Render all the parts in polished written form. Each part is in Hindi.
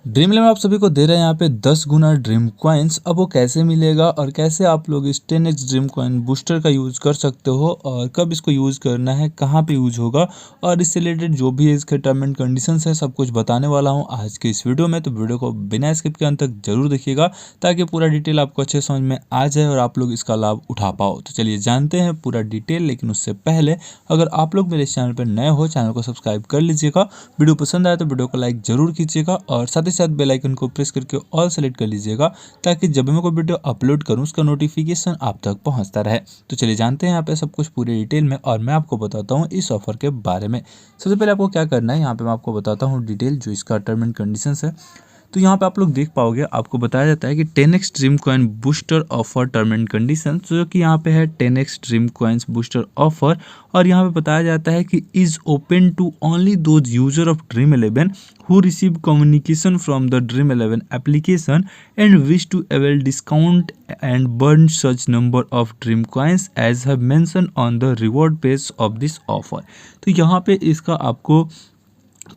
ड्रीम इलेवन आप सभी को दे रहे हैं यहाँ पे 10 गुना ड्रीम कॉइन्स। अब वो कैसे मिलेगा और कैसे आप लोग इस 10x ड्रीम कॉइन बूस्टर का यूज़ कर सकते हो और कब इसको यूज़ करना है, कहाँ पे यूज़ होगा और इससे रिलेटेड जो भी इसके टर्म एंड कंडीशंस है सब कुछ बताने वाला हूँ आज के इस वीडियो में। तो वीडियो को बिना स्किप के अंत तक जरूर देखिएगा ताकि पूरा डिटेल आपको अच्छे समझ में आ जाए और आप लोग इसका लाभ उठा पाओ। तो चलिए जानते हैं पूरा डिटेल, लेकिन उससे पहले अगर आप लोग मेरे इस चैनल पर नए हो चैनल को सब्सक्राइब कर लीजिएगा। वीडियो पसंद आए तो वीडियो को लाइक जरूर कीजिएगा और साथ ही साथ बेल आइकन को प्रेस करके ऑल सेलेक्ट कर लीजिएगा ताकि जब मैं कोई वीडियो अपलोड करूं उसका नोटिफिकेशन आप तक पहुंचता रहे। तो चलिए जानते हैं यहाँ पे सब कुछ पूरे डिटेल में और मैं आपको बताता हूँ इस ऑफर के बारे में। सबसे पहले आपको क्या करना है, यहाँ पे मैं आपको बताता हूँ डिटेल जो इसका टर्म एंड कंडीशंस है। तो यहाँ पे आप लोग देख पाओगे, आपको बताया जाता है कि 10x dream coin booster offer term and condition, जो कि यहाँ पे है 10x dream coins booster offer. और यहाँ पे बताया जाता है कि is open to only those user of Dream 11 who receive communication from the Dream 11 application and wish to avail discount and burn such number of Dream coins as have mentioned on the reward page of this offer। तो यहाँ पे इसका आपको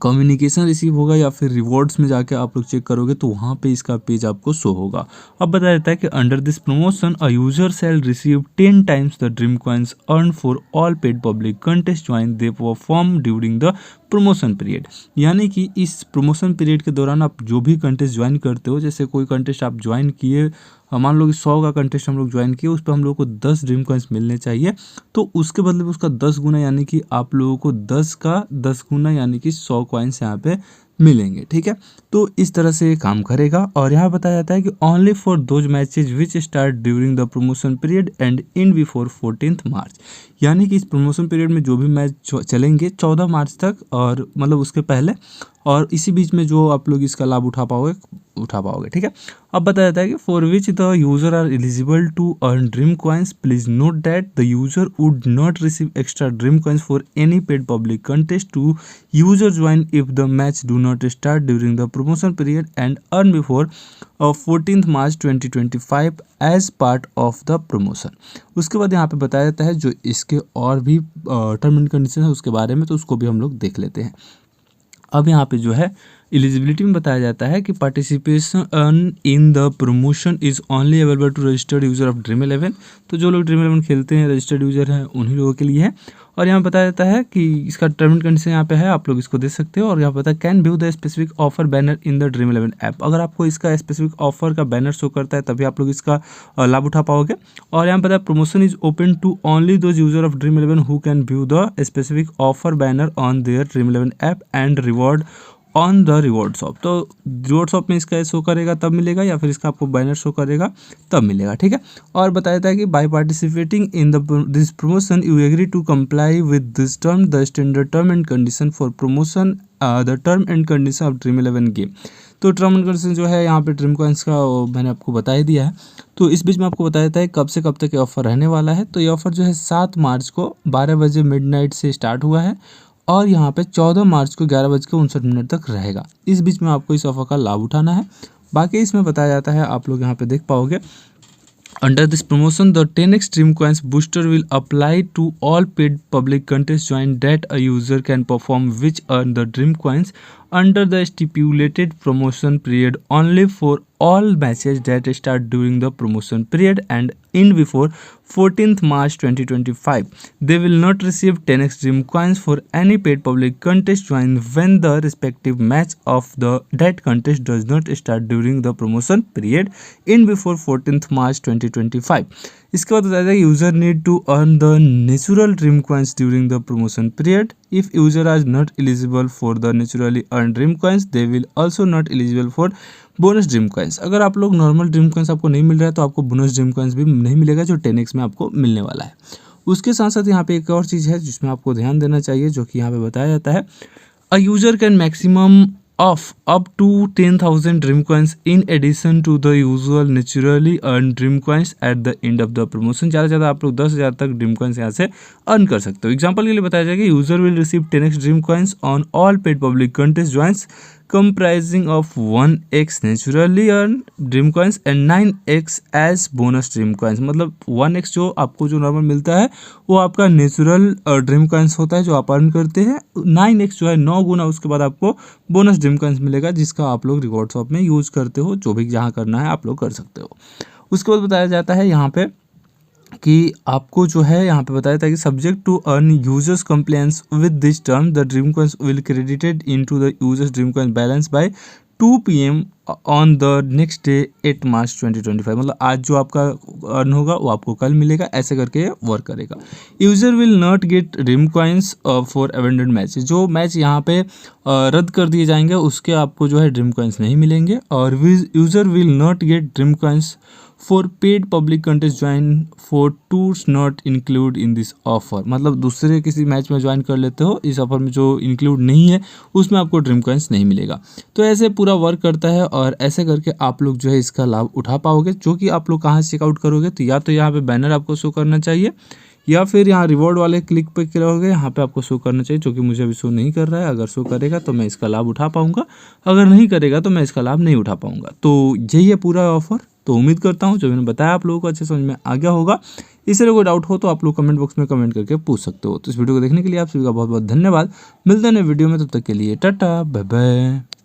कम्युनिकेशन रिसीव होगा या फिर रिवॉर्ड्स में जाके आप लोग चेक करोगे तो वहाँ पे इसका पेज आपको शो होगा। अब बताया जाता है कि under this promotion a user shall receive 10 times the Dream coins earn for all paid public contest join they perform during the promotion period. यानी कि इस प्रमोशन पीरियड के दौरान आप जो भी कंटेस्ट ज्वाइन करते हो, जैसे कोई कंटेस्ट आप ज्वाइन किए, मान लो कि 100 का कंटेस्ट हम लोग ज्वाइन किए, उस पर हम लोग को 10 ड्रीम कॉइन्स मिलने चाहिए, तो उसके बदले में उसका 10 गुना यानी कि आप लोगों को 10 का 10 गुना यानी कि 100 कॉइन्स यहाँ पे मिलेंगे। ठीक है, तो इस तरह से ये काम करेगा। और यहाँ बताया जाता है कि only for those matches which start during the promotion period and in before 14 मार्च। यानी कि इस प्रमोशन पीरियड में जो भी मैच चलेंगे 14 मार्च तक, और मतलब उसके पहले और इसी बीच में जो आप लोग इसका लाभ उठा पाओगे। ठीक है, अब बताया जाता है कि for which the user are eligible to earn Dream coins please note that the user would not receive extra Dream coins for any paid public contest to user join if the match do not start during the promotion period and earn before 14 March 2025 as part of the promotion. उसके बाद यहाँ पे बताया जाता है जो इसके और भी टर्म एंड कंडीशन है उसके बारे में, तो उसको भी हम लोग देख लेते हैं। अब यहाँ पे जो है एलिजिबिलिटी में बताया जाता है कि participation in the promotion is only available to registered user of Dream 11। तो जो लोग ड्रीम 11 खेलते हैं, रजिस्टर्ड यूजर हैं, उन्हीं लोगों के लिए है। और यहाँ बताया जाता है कि इसका टर्म एंड कंडीशन यहाँ पे है, आप लोग इसको देख सकते हो। और यहाँ पता है can view the specific offer banner in the dream 11 app. अगर आपको इसका स्पेसिफिक ऑफर का बैनर शो करता है तभी आप लोग इसका लाभ उठा पाओगे। और यहाँ पता है promotion is open to only those user of Dream 11 who can view the specific offer banner on their Dream 11 app and reward on the reward shop. तो रिवॉर्ड शॉप में इसका शो करेगा तब मिलेगा, या फिर इसका आपको बैनर शो करेगा तब मिलेगा। ठीक है, और बताया जाता है कि by participating in this promotion you agree to comply with this term the standard term and condition for promotion the term and condition of Dream 11 game. तो टर्म एंड कंडीशन जो है यहाँ पे ड्रीम कॉइन्स का मैंने आपको बता ही दिया है। तो इस बीच में आपको बताया जाता है कब से कब तक ये ऑफर रहने वाला है। तो ये ऑफर जो है 7 मार्च को 12 बजे मिडनाइट से स्टार्ट हुआ है और यहाँ पे 14 मार्च को 11:59 तक रहेगा। इस बीच में आपको इस ऑफर का लाभ उठाना है। बाकी इसमें बताया जाता है, आप लोग यहाँ पे देख पाओगे, Under this promotion, the 10x Dream Coins booster will apply to all paid public contests joined that a user can perform which earn the Dream Coins under the stipulated promotion period only for all matches that start during the promotion period and end before 14th March 2025. They will not receive 10x Dream Coins for any paid public contest joined when the respective match of that contest does not start during the promotion period end before 14th March 2025. इसके बाद बताया जाता है user need to earn the natural Dream coins during the promotion period. If user are not eligible for the naturally earn Dream coins they will also not eligible for bonus Dream coins. अगर आप लोग नॉर्मल ड्रीम कॉइन्स आपको नहीं मिल रहा है तो आपको बोनस ड्रीम कॉइन्स भी नहीं मिलेगा जो 10x में आपको मिलने वाला है। उसके साथ साथ यहाँ पे एक और चीज़ है जिसमें आपको ध्यान देना चाहिए, जो कि यहाँ पे बताया जाता है a user can maximum of up to 10,000 dream coins in addition to the usual naturally earned dream coins at the end of the promotion। ज़्यादा से ज़्यादा आप लोग 10,000 तक ड्रीम कॉइन्स यहाँ से अर्न कर सकते हो। एग्जाम्पल के लिए बताया जाएगा user will receive 10x dream coins on all paid public contest joins comprising of 1x naturally earned dream coins and 9x as bonus dream coins। मतलब 1x जो आपको जो नॉर्मल मिलता है वो आपका नेचुरल ड्रीम कॉइन्स होता है जो आप अर्न करते हैं। 9x जो है 9 गुना उसके बाद आपको बोनस ड्रीम कॉइन्स मिलेगा जिसका आप लोग रिवॉर्ड शॉप में यूज़ करते हो, जो भी जहाँ करना है आप लोग कर सकते हो। उसके बाद बताया जाता है यहाँ पे कि आपको जो है यहाँ पे बताया था कि subject to earn users complaints with this term the Dream coins will credited into the users Dream coin balance by 2 PM on the next day 8 March 2025। मतलब आज जो आपका अर्न होगा वो आपको कल मिलेगा, ऐसे करके वर्क करेगा। User will not gate dream coins for abandoned matches. जो मैच यहाँ पे रद्द कर दिए जाएंगे उसके आपको जो है ड्रीम कॉइन्स नहीं मिलेंगे। और user will not gate dream coins for paid public contest join for tours not include in this offer. मतलब दूसरे किसी मैच में ज्वाइन कर लेते हो, इस ऑफर में जो इंक्लूड नहीं है उसमें आपको ड्रीम कॉइन्स नहीं मिलेगा। तो ऐसे पूरा वर्क करता है और ऐसे करके आप लोग जो है इसका लाभ उठा पाओगे। जो कि आप लोग कहाँ से चेकआउट करोगे, तो या तो यहाँ पे बैनर आपको शो करना चाहिए या फिर यहाँ रिवॉर्ड वाले क्लिक पे करोगे, यहाँ पे आपको शो करना चाहिए, जो कि मुझे अभी शो नहीं कर रहा है। अगर शो करेगा तो मैं इसका लाभ उठा पाऊंगा, अगर नहीं करेगा तो मैं इसका लाभ नहीं उठा पाऊंगा। तो यही है पूरा ऑफर। तो उम्मीद करता हूँ जो मैंने बताया आप लोगों को अच्छे समझ में आ गया होगा। इससे कोई डाउट हो तो आप लोग कमेंट बॉक्स में कमेंट करके पूछ सकते हो। तो इस वीडियो को देखने के लिए आप सभी का बहुत बहुत धन्यवाद। मिलते हैं नए वीडियो में, तब तक के लिए टाटा बाय बाय।